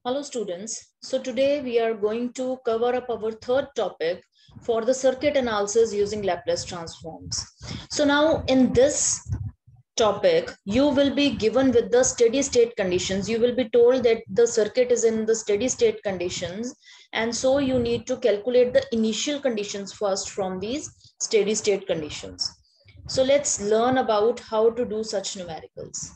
Hello students. So today we are going to cover up our third topic for the circuit analysis using Laplace transforms. So now in this topic, you will be given with the steady state conditions. You will be told that the circuit is in the steady state conditions, and so you need to calculate the initial conditions first from these steady state conditions. So let's learn about how to do such numericals.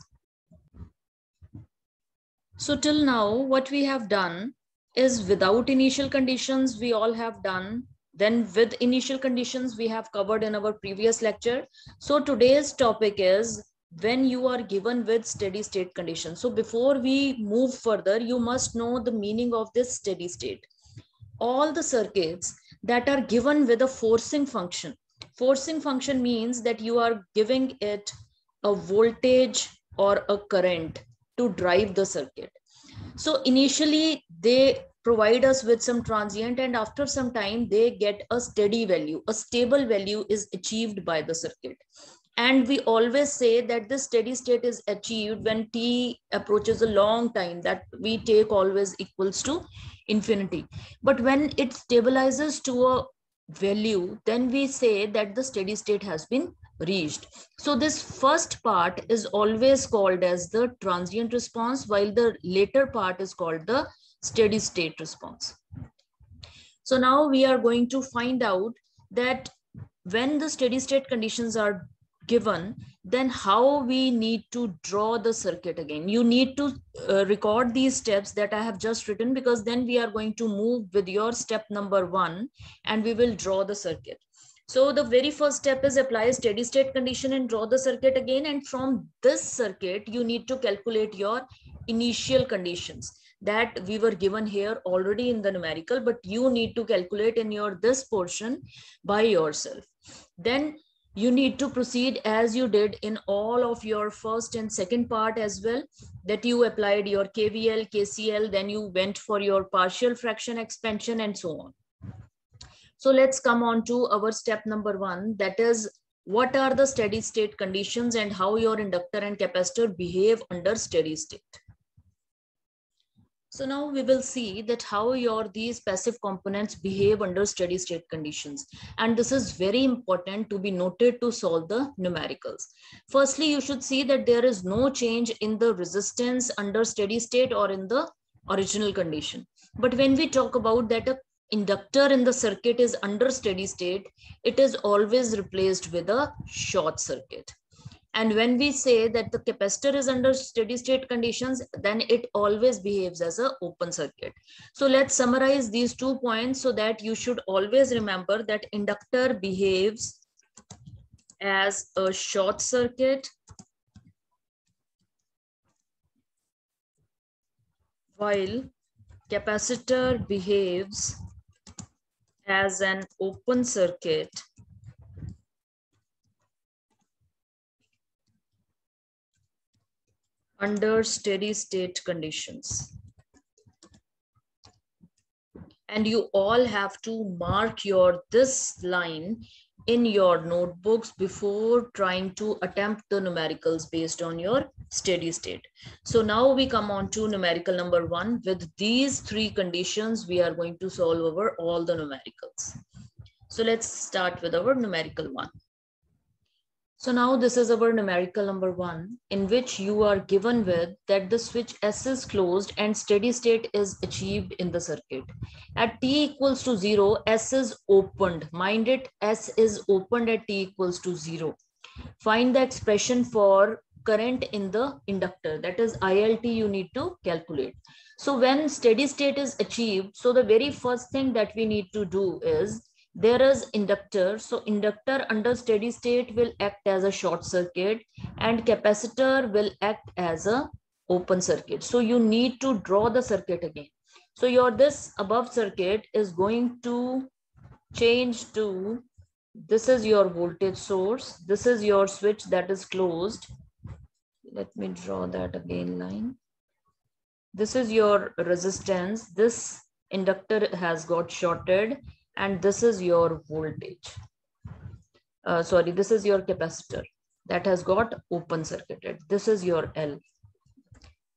So till now, what we have done is without initial conditions, we all have done. Then with initial conditions, we have covered in our previous lecture. So today's topic is when you are given with steady state conditions. So before we move further, you must know the meaning of this steady state. All the circuits that are given with a forcing function. Forcing function means that you are giving it a voltage or a current to drive the circuit. So initially they provide us with some transient, and after some time they get a steady value. A stable value is achieved by the circuit. And we always say that the steady state is achieved when t approaches a long time, that we take always equals to infinity. But when it stabilizes to a value, then we say that the steady state has been reached. So this first part is always called as the transient response, while the later part is called the steady state response. So now we are going to find out that when the steady state conditions are given, then how we need to draw the circuit again. You need to record these steps that I have just written, because then we are going to move with your step number 1 and we will draw the circuit. So the very first step is apply a steady state condition and draw the circuit again. And from this circuit, you need to calculate your initial conditions that we were given here already in the numerical, but you need to calculate in your this portion by yourself. Then you need to proceed as you did in all of your first and second part as well, that you applied your KVL, KCL, then you went for your partial fraction expansion and so on. So let's come on to our step number 1, that is what are the steady state conditions and how your inductor and capacitor behave under steady state. So now we will see that how these passive components behave under steady state conditions. And this is very important to be noted to solve the numericals. Firstly, you should see that there is no change in the resistance under steady state or in the original condition. But when we talk about that a inductor in the circuit is under steady state, it is always replaced with a short circuit. And when we say that the capacitor is under steady state conditions, then it always behaves as an open circuit. So let's summarize these 2 points so that you should always remember that inductor behaves as a short circuit, while capacitor behaves as an open circuit under steady state conditions. And you all have to mark this line in your notebooks before trying to attempt the numericals based on your steady state. So now we come on to numerical number 1. With these 3 conditions, we are going to solve over all the numericals. So let's start with our numerical 1. So now this is our numerical number 1, in which you are given with that the switch S is closed and steady state is achieved in the circuit. At t equals to 0, S is opened. Mind it, S is opened at t equals to 0. Find the expression for current in the inductor, that is ILT you need to calculate. So when steady state is achieved, so the very first thing that we need to do is, there is inductor. So inductor under steady state will act as a short circuit and capacitor will act as a open circuit. So you need to draw the circuit again. So this above circuit is going to change to, this is your voltage source. This is your switch that is closed. Let me draw that again line. This is your resistance. This inductor has got shorted. And this is your voltage. This is your capacitor that has got open circuited. This is your L,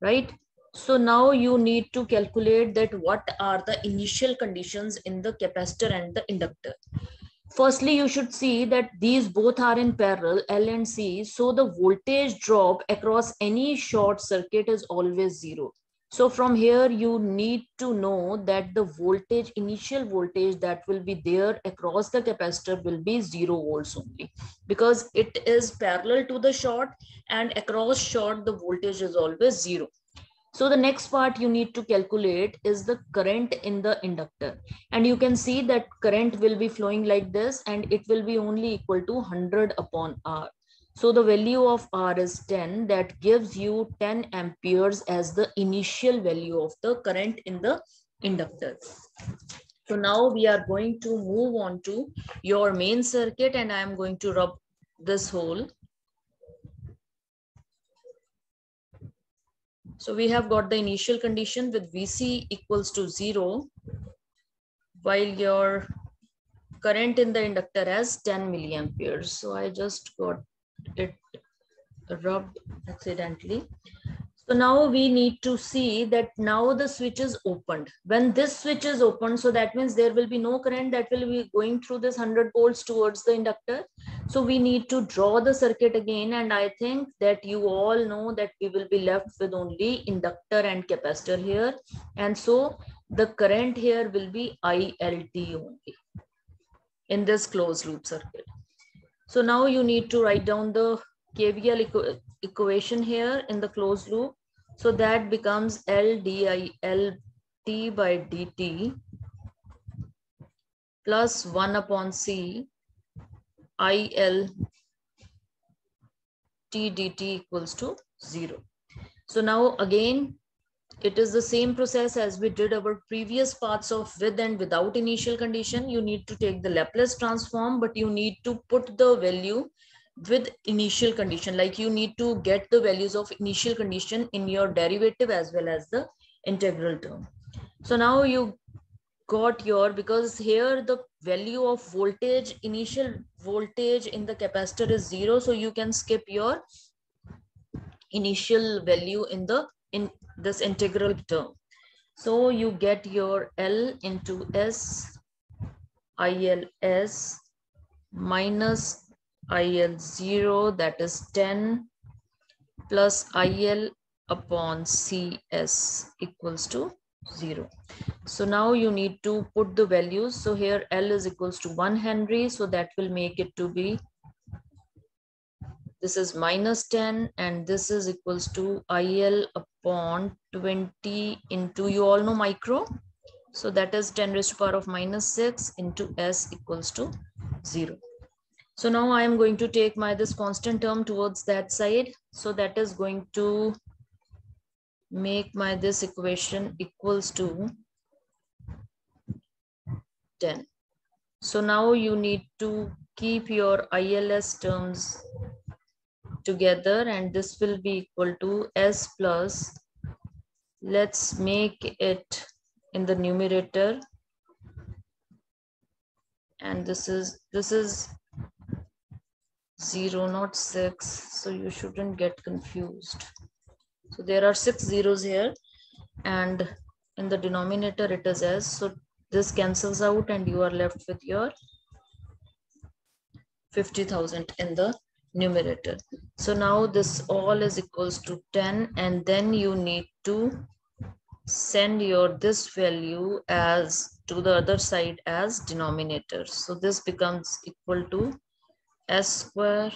right? So now you need to calculate that what are the initial conditions in the capacitor and the inductor. Firstly, you should see that these both are in parallel, L and C. So the voltage drop across any short circuit is always zero. So from here, you need to know that the voltage, initial voltage that will be there across the capacitor will be 0 volts only, because it is parallel to the short, and across short, the voltage is always 0. So the next part you need to calculate is the current in the inductor. And you can see that current will be flowing like this, and it will be only equal to 100 upon R. So the value of R is 10. That gives you 10 amperes as the initial value of the current in the inductor. So now we are going to move on to your main circuit, and I am going to rub this hole. So we have got the initial condition with VC equals to 0, while your current in the inductor has 10 milliamperes. So I just got it rubbed accidentally. So now we need to see that now the switch is opened. When this switch is opened, so that means there will be no current that will be going through this 100 volts towards the inductor. So we need to draw the circuit again. And I think that you all know that we will be left with only inductor and capacitor here. And so the current here will be ILT only in this closed loop circuit. So now you need to write down the KVL equation here in the closed loop. So that becomes LdILT by dt plus 1 upon C IL T dt equals to 0. So now again, it is the same process as we did our previous parts of with and without initial condition. You need to take the Laplace transform, but you need to put the value with initial condition. Like you need to get the values of initial condition in your derivative as well as the integral term. So now you got your, because here the value of voltage, initial voltage in the capacitor is 0. So you can skip your initial value in this integral term. So you get your L into S ILS minus IL0, that is 10, plus IL upon CS equals to 0. So now you need to put the values. So here L is equals to 1 Henry. So that will make it to be, this is minus 10, and this is equals to IL upon 20 into, you all know micro. So that is 10 raised to power of minus 6 into S equals to 0. So now I am going to take this constant term towards that side. So that is going to make this equation equals to 10. So now you need to keep your ILS terms together, and this will be equal to S plus, let's make it in the numerator, and this is 0, not 6, so you shouldn't get confused. So there are 6 zeros here, and in the denominator it is S. So this cancels out, and you are left with your 50,000 in the numerator. So now this all is equals to 10, and then you need to send your this value as to the other side as denominator. So this becomes equal to S square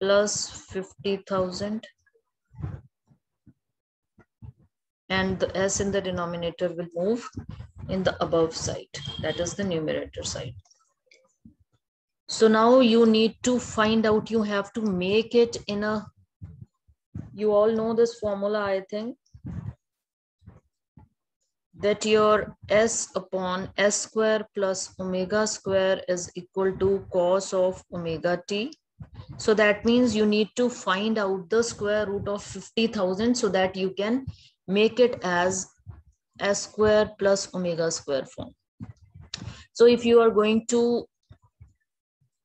plus 50,000, and the S in the denominator will move in the above side, that is the numerator side. So now you need to find out, you have to make it in a, you all know this formula, I think, that your S upon S square plus omega square is equal to cos of omega t. So that means you need to find out the square root of 50,000 so that you can make it as S square plus omega square form. So if you are going to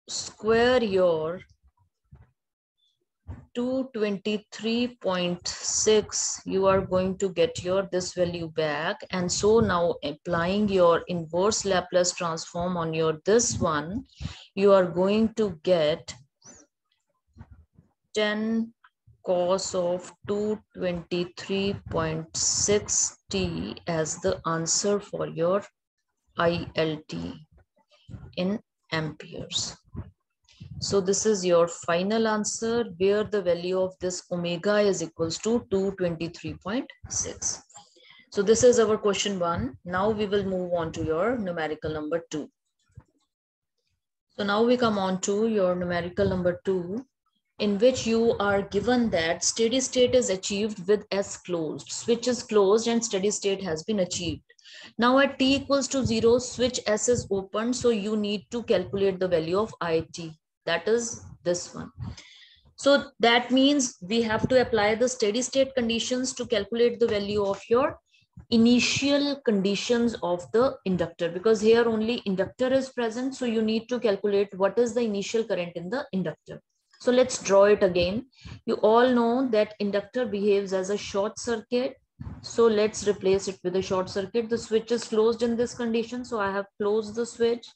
square your 223.6, you are going to get your this value back. And so now applying your inverse Laplace transform on your this one, you are going to get 10 cos of 223.6t as the answer for your ILT in amperes. So this is your final answer where the value of this omega is equals to 223.6. So this is our question 1. Now we will move on to your numerical number 2. So now we come on to your numerical number 2, in which you are given that steady state is achieved with S closed. Switch is closed and steady state has been achieved. Now at t equals to 0, switch S is open. So you need to calculate the value of IT. That is this one. So that means we have to apply the steady state conditions to calculate the value of your initial conditions of the inductor, because here only inductor is present. So you need to calculate what is the initial current in the inductor. So let's draw it again. You all know that inductor behaves as a short circuit. So let's replace it with a short circuit. The switch is closed in this condition. So I have closed the switch.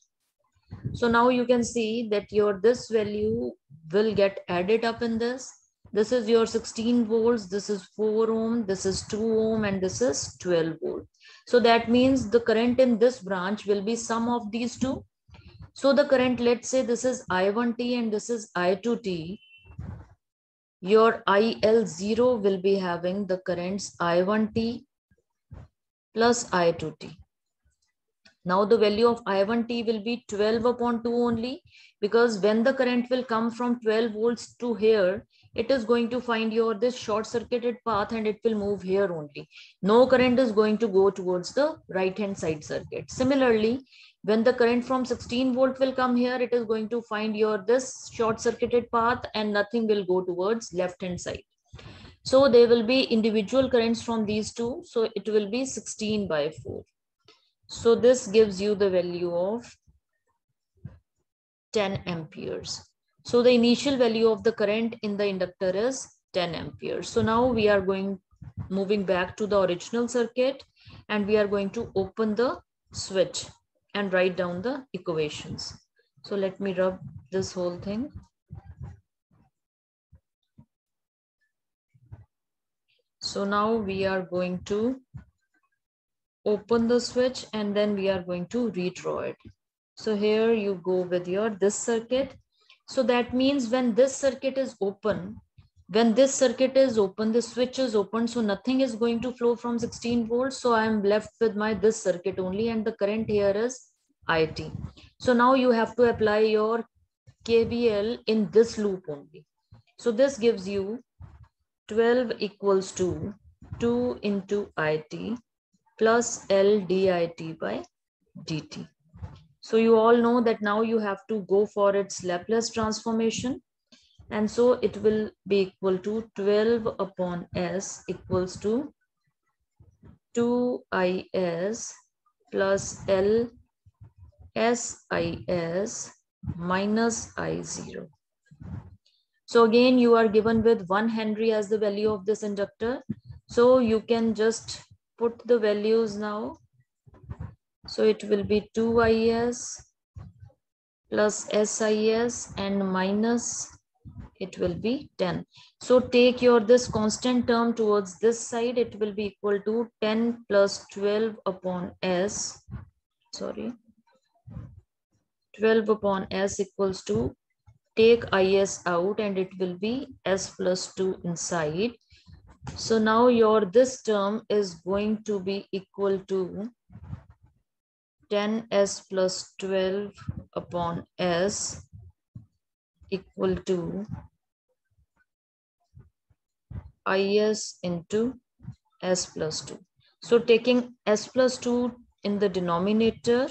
So now you can see that your this value will get added up in this. This is your 16 volts, this is 4 ohm, this is 2 ohm, and this is 12 volt. So that means the current in this branch will be sum of these two. So the current, let's say this is I1t and this is I2t. Your IL0 will be having the currents I1t plus I2t. Now the value of I1t will be 12 upon 2 only, because when the current will come from 12 volts to here, it is going to find your this short circuited path and it will move here only. No current is going to go towards the right hand side circuit. Similarly, when the current from 16 volt will come here, it is going to find your this short circuited path and nothing will go towards left hand side. So there will be individual currents from these two. So it will be 16 by 4. So this gives you the value of 10 amperes. So the initial value of the current in the inductor is 10 amperes. So now we are moving back to the original circuit, and we are going to open the switch and write down the equations. So let me rub this whole thing. So now we are going to open the switch and then we are going to redraw it. So here you go with your this circuit. So that means when this circuit is open, the switch is open, so nothing is going to flow from 16 volts. So I am left with my this circuit only, and the current here is IT. So now you have to apply your KVL in this loop only. So this gives you 12 equals to 2 into IT plus L dit by dt. So you all know that now you have to go for its Laplace transformation. And so it will be equal to 12 upon S equals to 2IS plus L SIS minus I0. So again, you are given with 1 Henry as the value of this inductor. So you can just put the values now. So it will be 2IS plus SIS and minus it will be 10. So take your this constant term towards this side. It will be equal to 10 plus 12 upon S. 12 upon S equals to, take IS out and it will be S plus 2 inside. So now your this term is going to be equal to 10S plus 12 upon S equal to IS into S plus 2. So taking S plus 2 in the denominator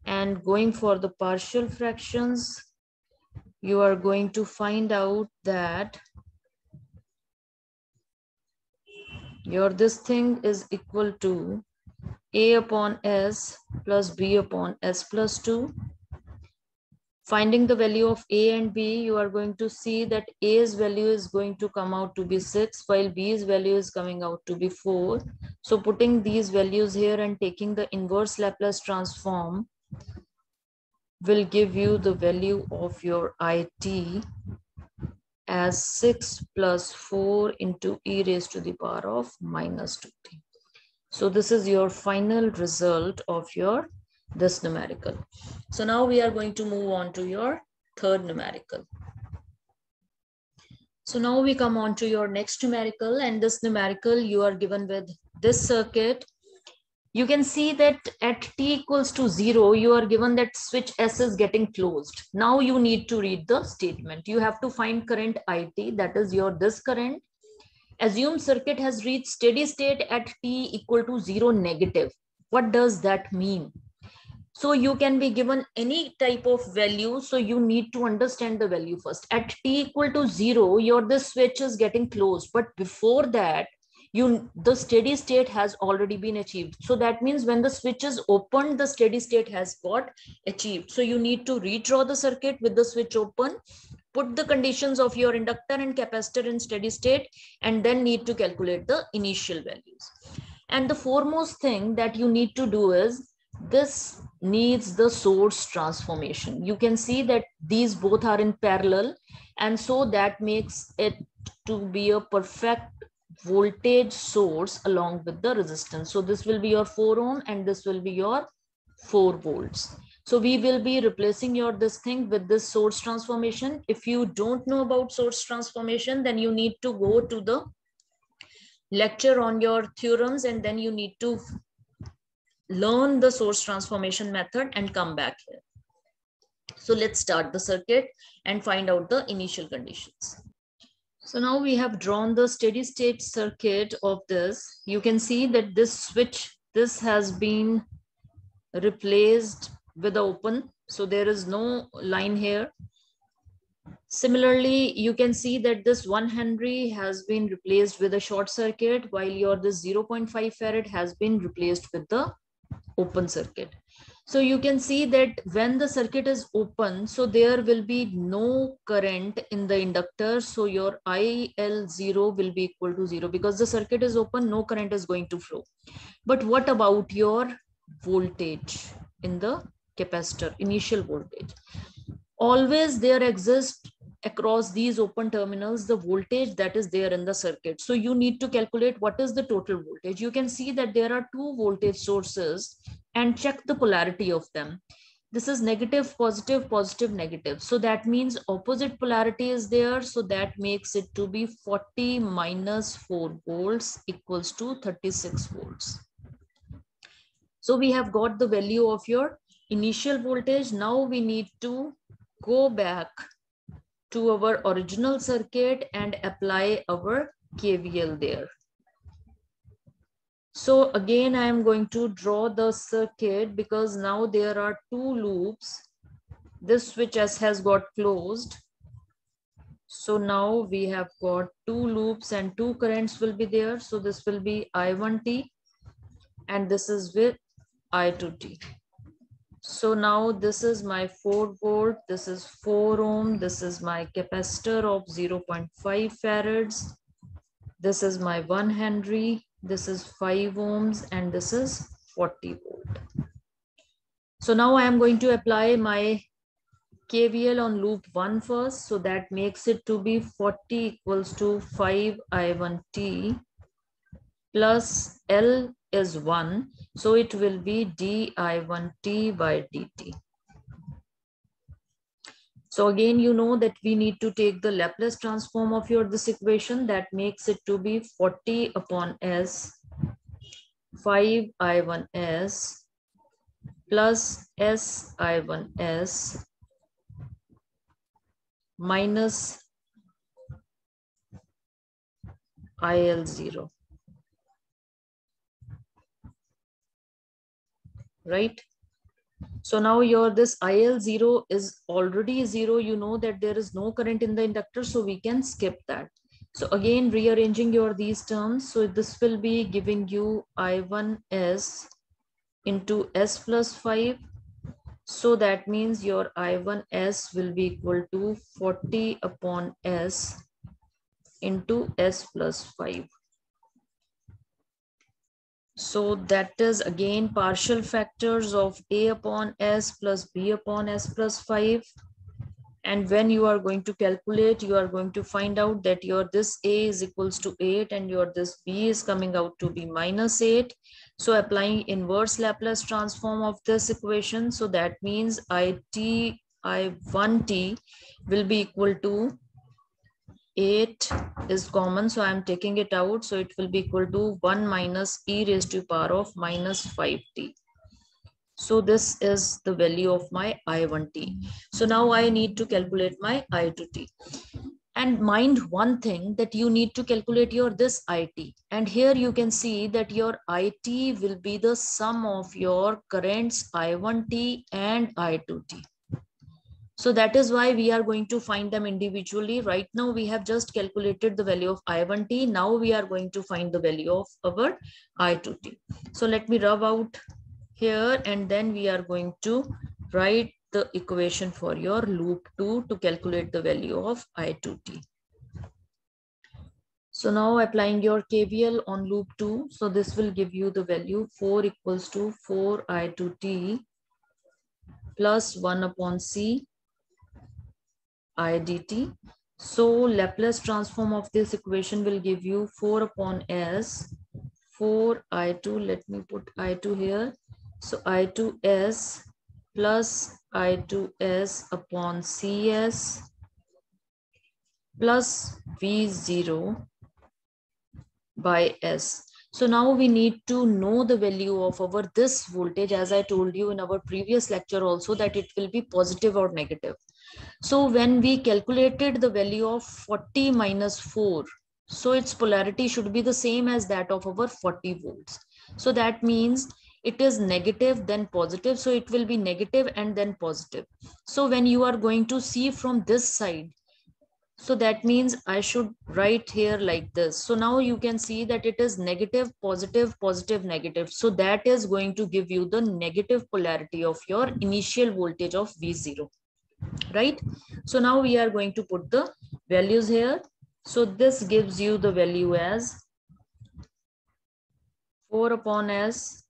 and going for the partial fractions, you are going to find out that your this thing is equal to A upon S plus B upon S plus 2. Finding the value of A and B, you are going to see that A's value is going to come out to be 6, while B's value is coming out to be 4. So putting these values here and taking the inverse Laplace transform will give you the value of your IT as 6 plus 4 into e raised to the power of minus 2t. So this is your final result of your this numerical. So now we are going to move on to your third numerical. So now we come on to your next numerical, and this numerical you are given with this circuit. You can see that at t equals to 0, you are given that switch S is getting closed. Now you need to read the statement. You have to find current IT, that is your this current. Assume circuit has reached steady state at t equal to 0 negative. What does that mean? So you can be given any type of value. So you need to understand the value first. At t equal to 0, your this switch is getting closed. But before that, the steady state has already been achieved. So that means when the switch is opened, the steady state has got achieved. So you need to redraw the circuit with the switch open, put the conditions of your inductor and capacitor in steady state, and then need to calculate the initial values. And the foremost thing that you need to do is this needs the source transformation. You can see that these both are in parallel, and so that makes it to be a perfect voltage source along with the resistance. So this will be your 4 ohm and this will be your 4 volts. So we will be replacing your this thing with this source transformation. If you don't know about source transformation, then you need to go to the lecture on your theorems, and then you need to learn the source transformation method and come back here. So let's start the circuit and find out the initial conditions. So now we have drawn the steady state circuit of this. You can see that this switch, this has been replaced with the open. So there is no line here. Similarly, you can see that this 1 Henry has been replaced with a short circuit, while your this 0.5 Farad has been replaced with the open circuit. So you can see that when the circuit is open, so there will be no current in the inductor. So your IL0 will be equal to 0 because the circuit is open, no current is going to flow. But what about your voltage in the capacitor, initial voltage? Always there exists across these open terminals the voltage that is there in the circuit. So you need to calculate what is the total voltage. You can see that there are two voltage sources and check the polarity of them. This is negative, positive, positive, negative. So that means opposite polarity is there. So that makes it to be 40 minus 4 volts equals to 36 volts. So we have got the value of your initial voltage. Now we need to go back to our original circuit and apply our KVL there. So again, I am going to draw the circuit because now there are two loops. This switch S has got closed. So now we have got two loops and two currents will be there. So this will be I1T and this is with I2T. So now this is my 4 volt, this is 4 ohm, this is my capacitor of 0.5 farads. This is my 1 Henry, this is 5 ohms, and this is 40 volt. So now I am going to apply my KVL on loop 1 first. So that makes it to be 40 equals to 5 I1T plus L is 1. So it will be di1t by dt. So again, you know that we need to take the Laplace transform of your this equation. That makes it to be 40 upon S 5 I1S plus S I1S minus IL0. Right? So now your this IL0 is already 0. You know that there is no current in the inductor, so we can skip that. So again, rearranging your these terms. So this will be giving you I1S into S plus 5 So that means your I1s will be equal to 40 upon s into s plus 5. So that is again partial factors of a upon s plus b upon s plus 5. And when you are going to calculate, you are going to find out that your this a is equals to 8 and your this b is coming out to be minus 8. So applying inverse Laplace transform of this equation, so that means I1t will be equal to 8 is common, so I am taking it out. So it will be equal to 1 minus e raised to the power of minus 5t. So this is the value of my I1t. So now I need to calculate my I2t. And mind one thing, that you need to calculate your this IT. And here you can see that your IT will be the sum of your currents I1t and I2t. So that is why we are going to find them individually. Right now we have just calculated the value of I1t. Now we are going to find the value of our I2t. So let me rub out here, and then we are going to write the equation for your loop 2 to calculate the value of I2t. So now applying your KVL on loop 2. So this will give you the value 4 equals to 4 I2t plus 1 upon C I dt. So Laplace transform of this equation will give you 4 upon S, 4 I2, let me put I2 here. So I2S plus I2S upon CS plus V0 by S. So now we need to know the value of our this voltage, as I told you in our previous lecture also, that it will be positive or negative. So when we calculated the value of 40 minus 4, so its polarity should be the same as that of our 40 volts. So that means it is negative then positive. So it will be negative and then positive. So when you are going to see from this side, so that means I should write here like this. So now you can see that it is negative, positive, positive, negative. So that is going to give you the negative polarity of your initial voltage of V0. Right? So now we are going to put the values here. So this gives you the value as 4 upon S,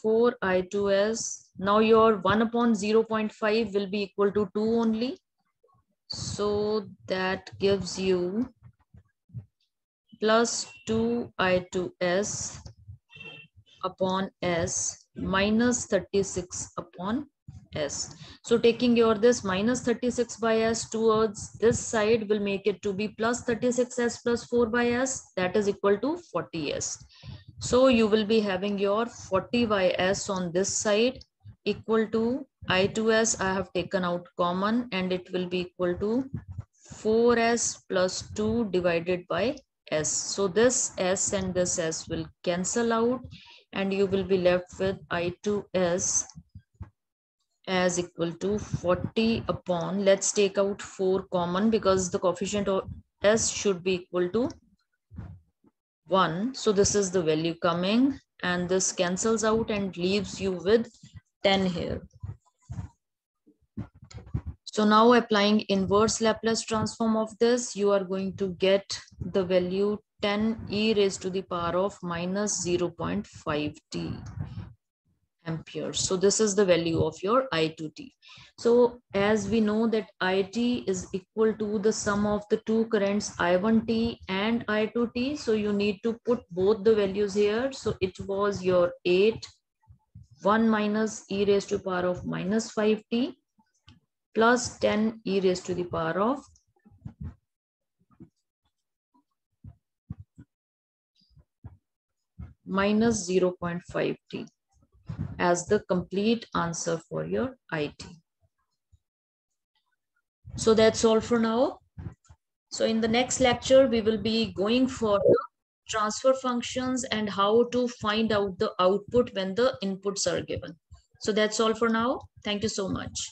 4 I2S. Now your 1 upon 0.5 will be equal to 2 only. So that gives you plus 2 I2S upon S minus 36 upon S. So taking your this minus 36 by S towards this side will make it to be plus 36S plus 4 by S, that is equal to 40S. So you will be having your 40 by S on this side equal to I2S I have taken out common, and it will be equal to 4S plus 2 divided by S. So this S and this S will cancel out, and you will be left with I2S as equal to 40 upon, let's take out 4 common because the coefficient of S should be equal to 1. So this is the value coming, and this cancels out and leaves you with 10 here. So now applying inverse Laplace transform of this, you are going to get the value 10 e raised to the power of minus 0.5t amperes. So this is the value of your I2t. So as we know that IT is equal to the sum of the two currents I1t and I2t. So you need to put both the values here. So it was your 8, 1 minus e raised to the power of minus 5t plus 10 e raised to the power of minus 0.5t as the complete answer for your IT. So that's all for now. So in the next lecture, we will be going for the transfer functions and how to find out the output when the inputs are given. So that's all for now. Thank you so much.